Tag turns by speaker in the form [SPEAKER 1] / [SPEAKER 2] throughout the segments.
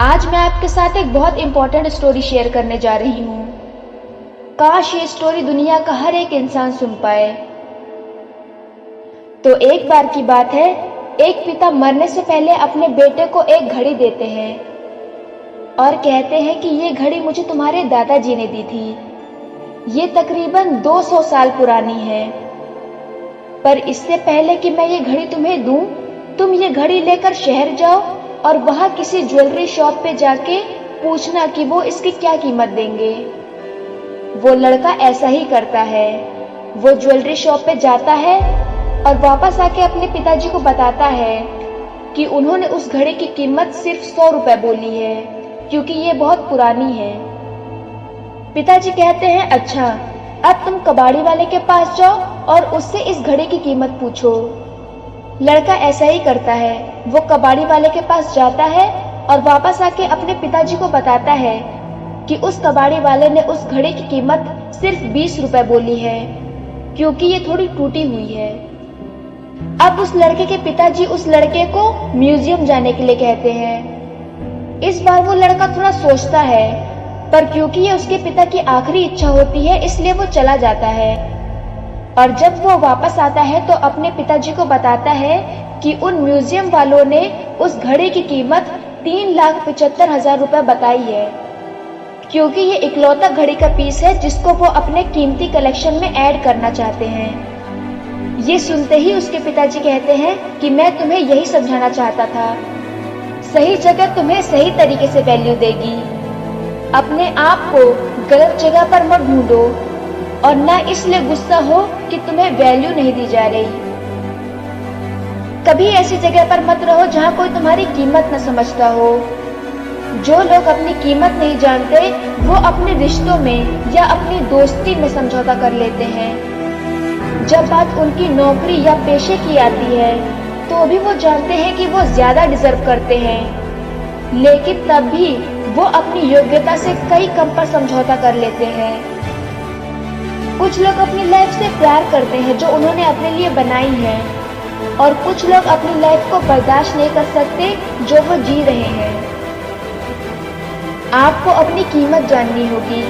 [SPEAKER 1] आज मैं आपके साथ एक बहुत इम्पोर्टेंट स्टोरी शेयर करने जा रही हूँ। काश ये स्टोरी दुनिया का हर एक इंसान सुन पाए। तो एक बार की बात है, एक पिता मरने से पहले अपने बेटे को एक घड़ी देते हैं और कहते हैं कि ये घड़ी मुझे तुम्हारे दादाजी ने दी थी। ये तकरीबन 200 साल पुरानी है, पर इससे पहले कि मैं ये घड़ी तुम्हें दूं, तुम ये घड़ी लेकर शहर जाओ और वहां किसी ज्वेलरी शॉप पे जाके पूछना कि वो इसकी क्या कीमत देंगे। वो लड़का ऐसा ही करता है। वो ज्वेलरी शॉप पे जाता है और वापस आके अपने पिताजी को बताता है कि उन्होंने उस घड़ी की कीमत सिर्फ 100 रुपए बोली है, क्योंकि ये बहुत पुरानी है। पिताजी कहते हैं, अच्छा, अब तुम कबाड़ी वाले के पास जाओ और उससे इस घड़ी की कीमत पूछो। लड़का ऐसा ही करता है। वो कबाड़ी वाले के पास जाता है और वापस आके अपने पिताजी को बताता है कि उस कबाड़ी वाले ने उस घड़ी की कीमत सिर्फ 20 रुपए बोली है, क्योंकि ये थोड़ी टूटी हुई है। अब उस लड़के के पिताजी उस लड़के को म्यूजियम जाने के लिए कहते हैं। इस बार वो लड़का थोड़ा सोचता है, पर क्योंकि ये उसके पिता की आखिरी इच्छा होती है, इसलिए वो चला जाता है। और जब वो वापस आता है तो अपने पिताजी को बताता है कि उन म्यूजियम वालों ने उस घड़ी की कीमत 3,75,000 रुपए बताई है, क्योंकि ये इकलौता घड़ी का पीस है जिसको वो अपने कीमती कलेक्शन में ऐड करना चाहते हैं। ये सुनते ही उसके पिताजी कहते हैं कि मैं तुम्हें यही समझाना चाहता था, सही जगह तुम्हें सही तरीके से वैल्यू देगी। अपने आप को गलत जगह पर मत ढूंढो और ना इसलिए गुस्सा हो कि तुम्हें वैल्यू नहीं दी जा रही। कभी ऐसी जगह पर मत रहो जहां कोई तुम्हारी कीमत न समझता हो। जो लोग अपनी कीमत नहीं जानते, वो अपने रिश्तों में या अपनी दोस्ती में समझौता कर लेते हैं। जब बात उनकी नौकरी या पेशे की आती है, तो भी वो जानते हैं कि वो ज्यादा डिजर्व करते हैं, लेकिन तब भी वो अपनी योग्यता से कई कम पर समझौता कर लेते हैं। कुछ लोग अपनी लाइफ से प्यार करते हैं जो उन्होंने अपने लिए बनाई है, और कुछ लोग अपनी लाइफ को बर्दाश्त नहीं कर सकते जो वो जी रहे हैं। आपको अपनी कीमत जाननी होगी।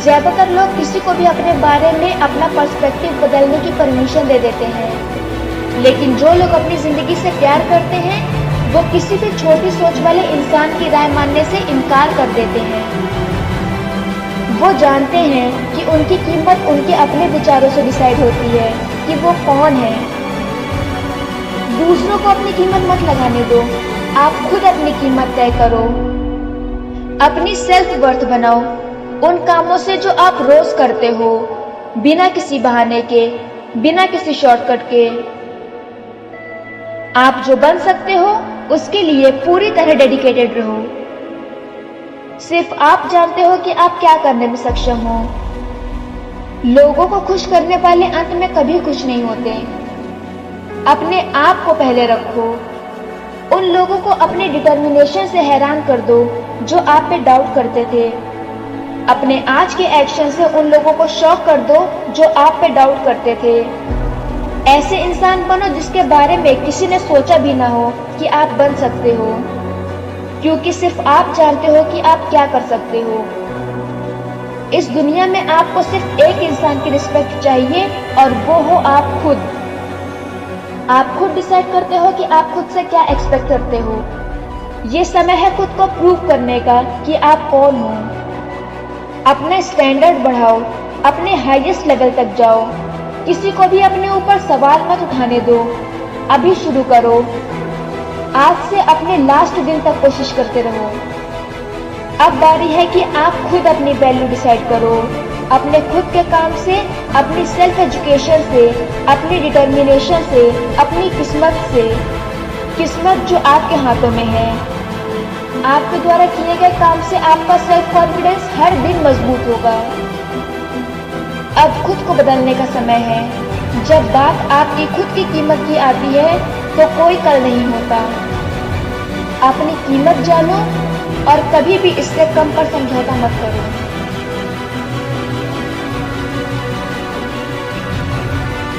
[SPEAKER 1] ज्यादातर लोग किसी को भी अपने बारे में अपना पर्सपेक्टिव बदलने की परमिशन दे देते हैं, लेकिन जो लोग अपनी जिंदगी से प्यार करते हैं, वो किसी भी छोटी सोच वाले इंसान की राय मानने से इनकार कर देते हैं। वो जानते हैं कि उनकी कीमत उनके अपने विचारों से डिसाइड होती है कि वो कौन है। दूसरों को अपनी कीमत मत लगाने दो, आप खुद अपनी कीमत तय करो। अपनी सेल्फ वर्थ बनाओ उन कामों से जो आप रोज करते हो, बिना किसी बहाने के, बिना किसी शॉर्टकट के। आप जो बन सकते हो उसके लिए पूरी तरह डेडिकेटेड रहो। सिर्फ आप जानते हो कि आप क्या करने में सक्षम हो। लोगों को खुश करने वाले अंत में कभी खुश नहीं होते। अपने आप को पहले रखो। उन लोगों को अपने डिटर्मिनेशन से हैरान कर दो जो आप पे डाउट करते थे। अपने आज के एक्शन से उन लोगों को शॉक कर दो जो आप पे डाउट करते थे। ऐसे इंसान बनो जिसके बारे में किसी ने सोचा भी ना हो कि आप बन सकते हो, क्योंकि सिर्फ आप जानते हो कि आप क्या कर सकते हो। इस दुनिया में आपको सिर्फ एक इंसान की रिस्पेक्ट चाहिए, और वो हो आप खुद। आप खुद डिसाइड करते हो कि आप खुद से क्या एक्सपेक्ट करते हो। ये समय है खुद को प्रूव करने का कि आप कौन हो। अपना स्टैंडर्ड बढ़ाओ, अपने हाईएस्ट लेवल तक जाओ। किसी को भी अपने ऊपर सवाल मत उठाने दो। अभी शुरू करो। आज से अपने लास्ट दिन तक कोशिश करते रहो। अब बारी है कि आप खुद अपनी वैल्यू डिसाइड करो, अपने खुद के काम से, अपनी सेल्फ एजुकेशन से, अपनी डिटर्मिनेशन से, अपनी किस्मत से। किस्मत जो आपके हाथों में है। आपके द्वारा किए गए काम से आपका सेल्फ कॉन्फिडेंस हर दिन मजबूत होगा। अब खुद को बदलने का समय है। जब बात आपकी खुद की कीमत की आती है तो कोई कल नहीं होता। अपनी कीमत जानो और कभी भी इससे कम पर समझौता मत करो।